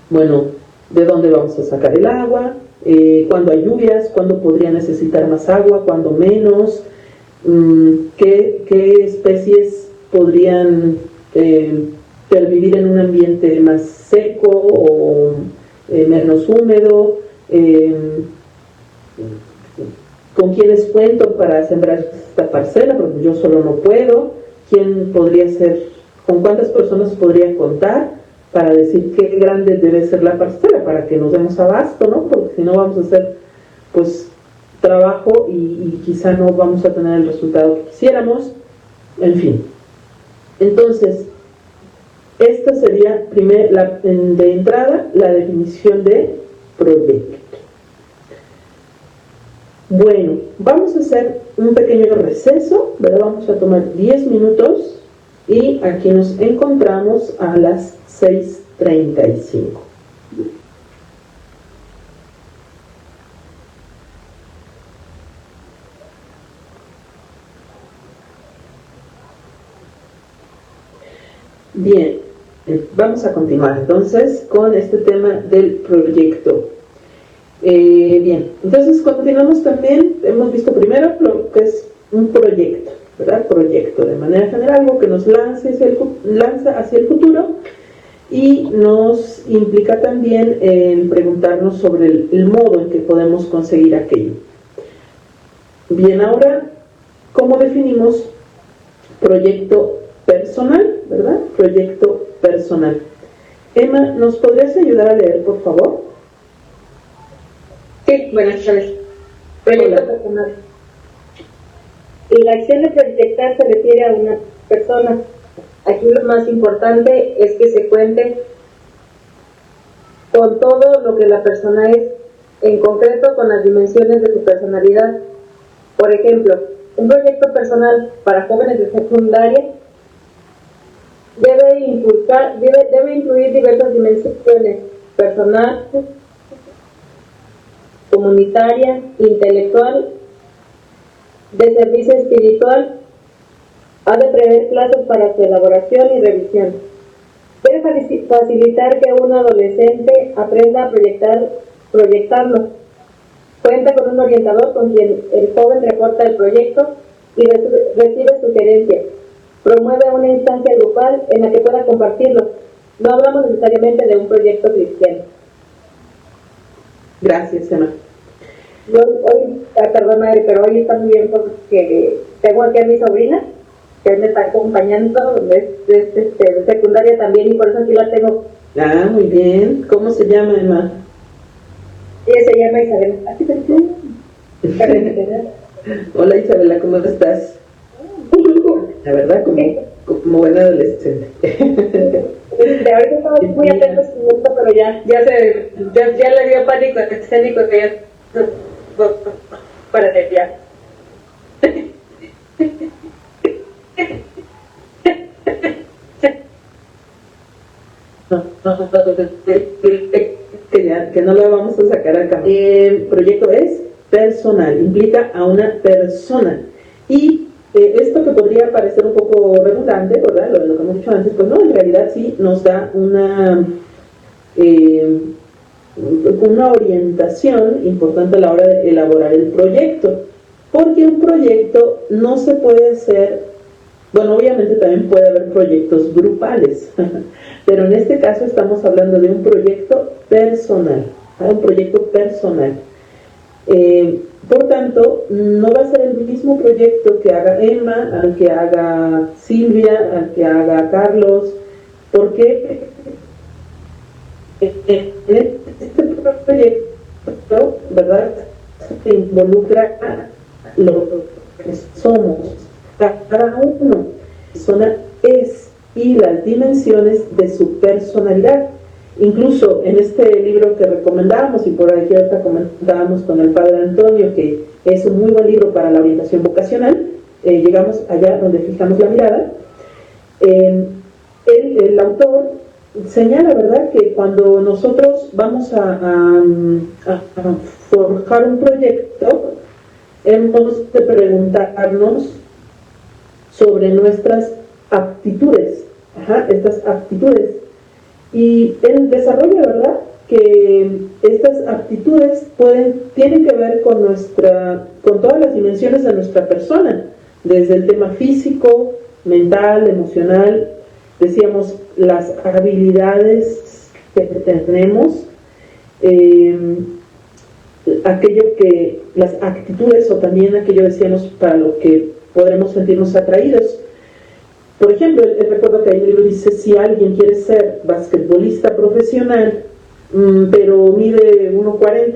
bueno, ¿de dónde vamos a sacar el agua? ¿Cuándo hay lluvias? ¿Cuándo podría necesitar más agua? ¿Cuándo menos? ¿Qué especies podrían pervivir en un ambiente más seco o menos húmedo? ¿Con quiénes cuento para sembrar esta parcela? Porque yo solo no puedo. ¿Quién podría ser? ¿Con cuántas personas podría contar para decir qué grande debe ser la parcela para que nos demos abasto, ¿no? Porque si no vamos a hacer pues trabajo y quizá no vamos a tener el resultado que quisiéramos. En fin, entonces esta sería de entrada la definición de proyecto. Bueno, vamos a hacer un pequeño receso, ¿verdad? Vamos a tomar 10 minutos y aquí nos encontramos a las 6:35. Bien, vamos a continuar entonces con este tema del proyecto. Bien, entonces continuamos también, hemos visto primero lo que es un proyecto, ¿verdad? Proyecto, de manera general, algo que nos lanza hacia el futuro y nos implica también el preguntarnos sobre el modo en que podemos conseguir aquello. Bien, ahora, ¿cómo definimos proyecto personal, ¿verdad? Proyecto personal. Emma, ¿nos podrías ayudar a leer, por favor? Sí, buenas tardes. Proyecto personal. La acción de proyectar se refiere a una persona. Aquí lo más importante es que se cuente con todo lo que la persona es, en concreto con las dimensiones de su personalidad. Por ejemplo, un proyecto personal para jóvenes de secundaria debe incluir diversas dimensiones: personal, comunitaria, intelectual, de servicio espiritual Ha de prever plazos para su elaboración y revisión. Debe facilitar que un adolescente aprenda a proyectarlo. Cuenta con un orientador con quien el joven reporta el proyecto y recibe sugerencias. Promueve una instancia grupal en la que pueda compartirlo. No hablamos necesariamente de un proyecto cristiano. Gracias, Emma. Perdón, madre, pero hoy está muy bien porque tengo aquí a mi sobrina que me está acompañando, de secundaria también, y por eso aquí la tengo. Ah, muy bien. ¿Cómo se llama, Emma? Ella se llama Isabel. Así se Hola, Isabela, ¿cómo estás? La verdad, como buena adolescente. Ahorita estaba muy atento a su gusto, pero ya le dio pánico escénico que ya para desviar. Que no lo vamos a sacar acá. El proyecto es personal, implica a una persona. Y esto que podría parecer un poco redundante, ¿verdad? Lo que hemos dicho antes, pues no, en realidad sí nos da una orientación importante a la hora de elaborar el proyecto. Porque un proyecto no se puede hacer, bueno, obviamente también puede haber proyectos grupales, pero en este caso estamos hablando de un proyecto personal, un proyecto personal. Por tanto, no va a ser el mismo proyecto que haga Emma, al que haga Silvia, al que haga Carlos, porque este proyecto, ¿verdad?, se involucra lo que somos, cada uno, persona es, y las dimensiones de su personalidad. Incluso en este libro que recomendábamos, y por aquí ahorita comentábamos con el padre Antonio, que es un muy buen libro para la orientación vocacional, llegamos allá donde fijamos la mirada, el autor señala, ¿verdad?, que cuando nosotros vamos a forjar un proyecto, hemos de preguntarnos sobre nuestras aptitudes, estas aptitudes. Y él desarrolla, ¿verdad?, que estas aptitudes tienen que ver con todas las dimensiones de nuestra persona, desde el tema físico, mental, emocional, decíamos, las habilidades que tenemos, las actitudes, o también aquello, decíamos, para lo que podremos sentirnos atraídos. Por ejemplo, el recuerdo que ahí en el libro dice: si alguien quiere ser basquetbolista profesional, pero mide 1.40,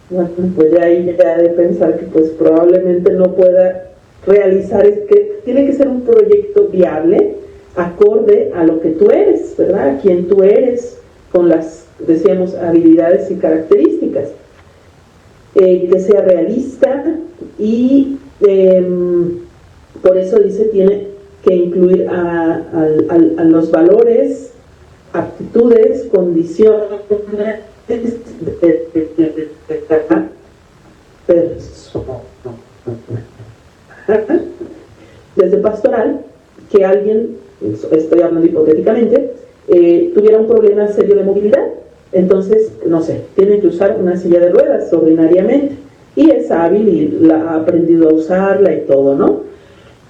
bueno, pues ya ahí ya de pensar que pues probablemente no pueda realizar, es que tiene que ser un proyecto viable, acorde a lo que tú eres, ¿verdad?, a quien tú eres, con las, decíamos, habilidades y características, que sea realista, y por eso dice, tiene que incluir a los valores, aptitudes, condiciones de cada persona. Desde pastoral, que alguien, estoy hablando hipotéticamente, tuviera un problema serio de movilidad, entonces, no sé, tiene que usar una silla de ruedas ordinariamente, y es hábil y ha aprendido a usarla y todo, ¿no?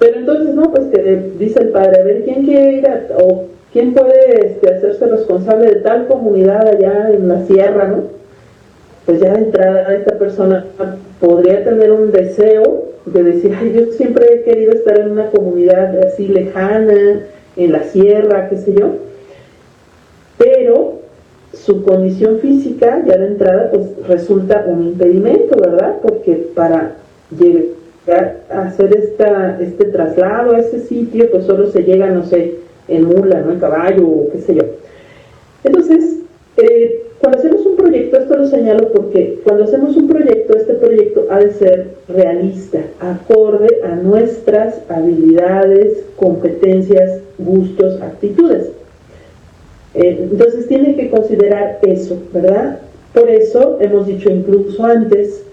Pero entonces, no, pues que dice el padre, a ver, ¿quién quiere ir o quién puede hacerse responsable de tal comunidad allá en la sierra, ¿no? Pues ya de entrada esta persona podría tener un deseo de decir: ay, yo siempre he querido estar en una comunidad así lejana, en la sierra, qué sé yo, pero su condición física ya de entrada pues resulta un impedimento, ¿verdad? Porque para llegar a hacer este traslado a ese sitio, pues solo se llega, no sé, en mula, ¿no?, en caballo, o qué sé yo. Entonces, cuando hacemos un proyecto, esto lo señalo porque cuando hacemos un proyecto, este proyecto ha de ser realista, acorde a nuestras habilidades, competencias, gustos, actitudes. Entonces tiene que considerar eso, ¿verdad? Por eso hemos dicho incluso antes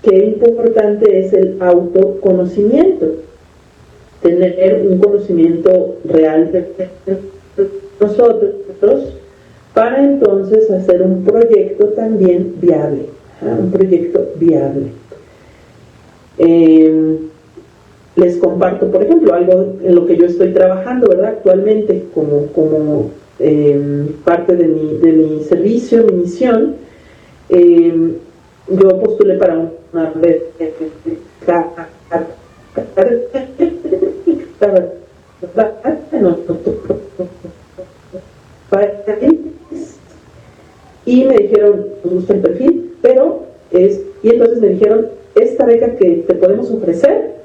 que importante es el autoconocimiento. tener un conocimiento real de nosotros para entonces hacer un proyecto también viable, un proyecto viable. Les comparto, por ejemplo, algo en lo que yo estoy trabajando, ¿verdad? Actualmente como parte de mi servicio, mi misión. Yo postulé para una y me dijeron, nos gusta el perfil, pero y entonces me dijeron, esta beca que te podemos ofrecer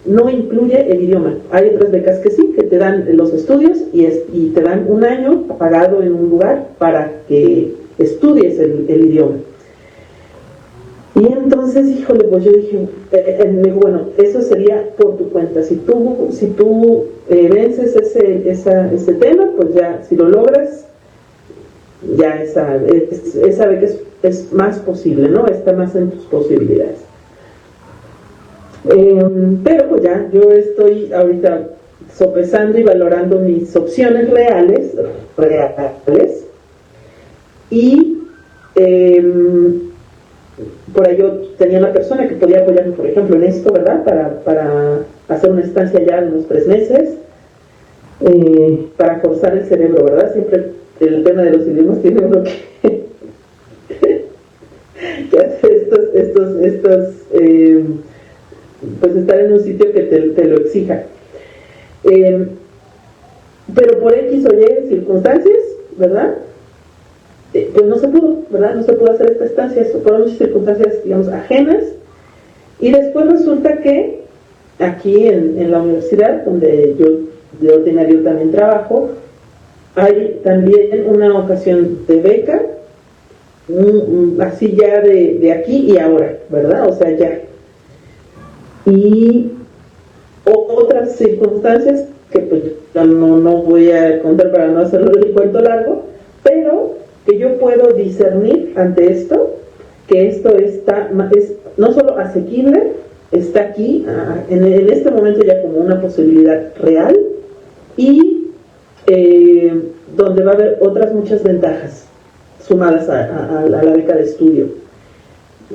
no incluye el idioma. Hay otras becas que sí, que te dan los estudios y te dan un año pagado en un lugar para que estudies el idioma. Y entonces, híjole, pues yo dije, bueno, eso sería por tu cuenta. Si tú vences ese tema, pues ya, si lo logras, ya esa beca es más posible, ¿no? Está más en tus posibilidades. Pero pues ya, yo estoy ahorita sopesando y valorando mis opciones reales, y por ahí yo tenía una persona que podía apoyarme, por ejemplo, en esto, ¿verdad? Para hacer una estancia ya de unos 3 meses, para forzar el cerebro, ¿verdad? Siempre el tema de los idiomas tiene uno que hacer pues estar en un sitio que te lo exija. Pero por X o Y circunstancias, ¿verdad? Pues no se pudo, ¿verdad? No se pudo hacer esta estancia por muchas circunstancias, digamos, ajenas. Y después resulta que aquí en la universidad, donde yo de ordinario también trabajo, hay también una ocasión de beca, así ya de aquí y ahora, ¿verdad? O sea, ya. Y otras circunstancias que pues no voy a contar para no hacerlo el cuento largo, pero que yo puedo discernir ante esto, que esto es no solo asequible, está aquí en este momento ya como una posibilidad real, y donde va a haber otras muchas ventajas sumadas a la beca de estudio,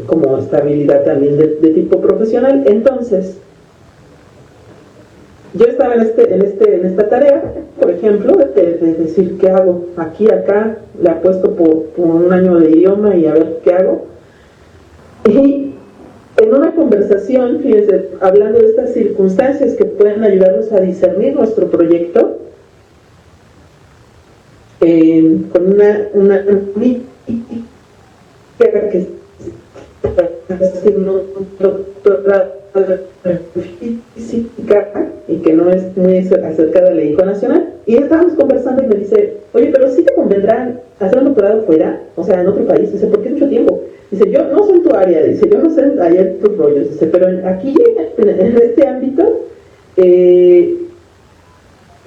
como estabilidad también de tipo profesional. Entonces, yo estaba en esta tarea, por ejemplo, de decir qué hago aquí, acá, le apuesto por un año de idioma y a ver qué hago. Y en una conversación, fíjense, hablando de estas circunstancias que pueden ayudarnos a discernir nuestro proyecto, con una que un doctorado de física y que no es muy acercada a la ley nacional, y estábamos conversando y me dice, oye, pero sí te convendrá hacer un doctorado fuera, o sea, en otro país. Dice, ¿por qué mucho tiempo? Dice, yo no sé en tu área, dice, yo no sé allá en tus rollos, dice, pero aquí en este ámbito,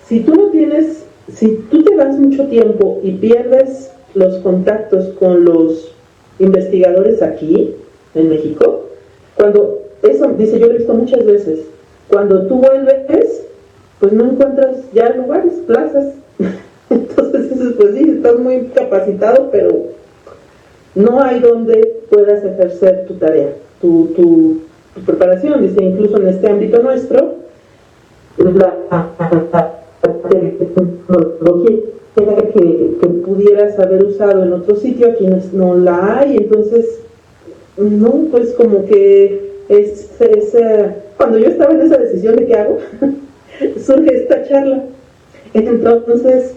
si tú te das mucho tiempo y pierdes los contactos con los investigadores aquí en México, cuando eso, dice, yo lo he visto muchas veces, cuando tú vuelves, pues no encuentras ya lugares, plazas. Entonces dices, pues sí, estás muy capacitado, pero no hay donde puedas ejercer tu tarea, tu preparación. Dice, incluso en este ámbito nuestro, la tecnología que pudieras haber usado en otro sitio, aquí no la hay. Entonces, no, pues como que cuando yo estaba en esa decisión de qué hago, surge esta charla. Entonces,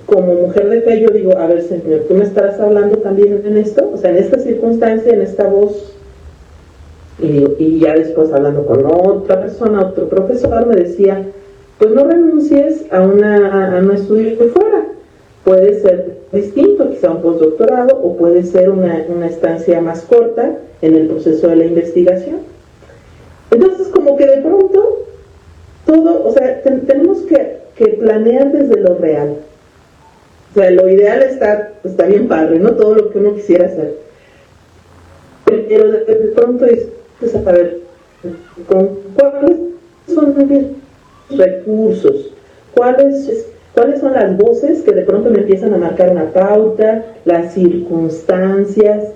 como mujer de fe, yo digo, a ver, Señor, tú me estarás hablando también en esto, o sea, en esta circunstancia, en esta voz. Y ya después, hablando con otra persona, otro profesor, me decía, pues no renuncies a un estudio de fuera. Puede ser distinto, quizá un postdoctorado, o puede ser una estancia más corta en el proceso de la investigación. Entonces, como que de pronto, todo, o sea, tenemos que planear desde lo real. O sea, lo ideal está bien padre, ¿no? Todo lo que uno quisiera hacer. Pero de pronto es a ver, ¿con cuáles son mis recursos? ¿Cuáles son las voces que de pronto me empiezan a marcar una pauta, las circunstancias?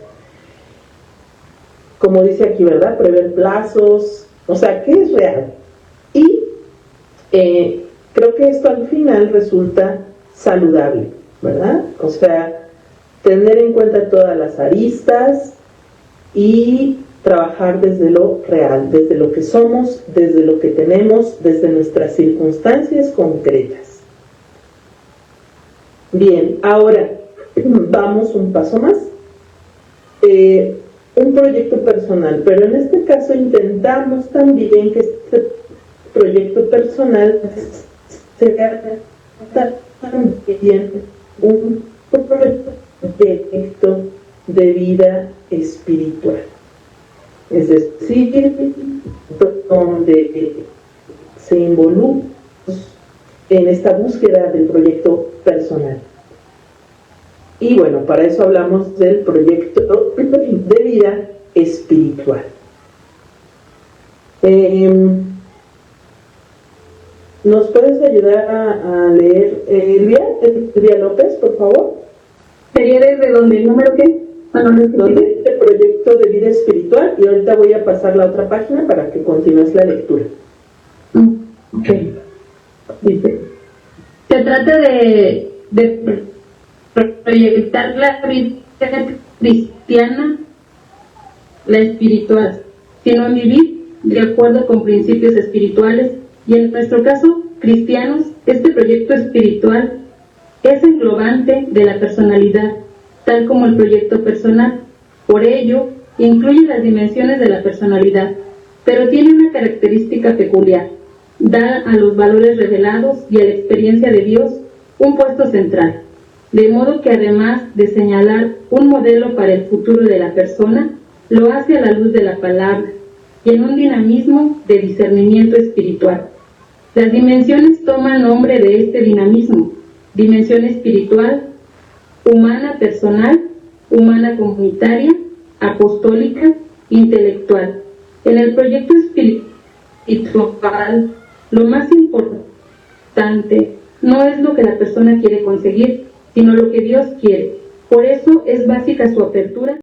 Como dice aquí, ¿verdad? Prever plazos, o sea, ¿qué es real? Y creo que esto al final resulta saludable, ¿verdad? O sea, tener en cuenta todas las aristas y trabajar desde lo real, desde lo que somos, desde lo que tenemos, desde nuestras circunstancias concretas. Bien, ahora vamos un paso más. Un proyecto personal, pero en este caso intentamos también que este proyecto personal sea también un proyecto de vida espiritual, es decir, donde se involucra en esta búsqueda del proyecto personal. Y bueno, para eso hablamos del proyecto de vida espiritual. ¿Nos puedes ayudar a leer, Elvia López, por favor? ¿Sería desde donde el número qué? Donde el proyecto de vida espiritual, y ahorita voy a pasar la otra página para que continúes la lectura. Ok. Dice, se trata de proyectar la vida cristiana, la espiritual, sino vivir de acuerdo con principios espirituales, y en nuestro caso, cristianos, este proyecto espiritual es englobante de la personalidad, tal como el proyecto personal. Por ello, incluye las dimensiones de la personalidad, pero tiene una característica peculiar: da a los valores revelados y a la experiencia de Dios un puesto central, de modo que además de señalar un modelo para el futuro de la persona, lo hace a la luz de la palabra y en un dinamismo de discernimiento espiritual. Las dimensiones toman nombre de este dinamismo: dimensión espiritual, humana personal, humana comunitaria, apostólica, intelectual. En el proyecto espiritual, lo más importante no es lo que la persona quiere conseguir, sino lo que Dios quiere. Por eso es básica su apertura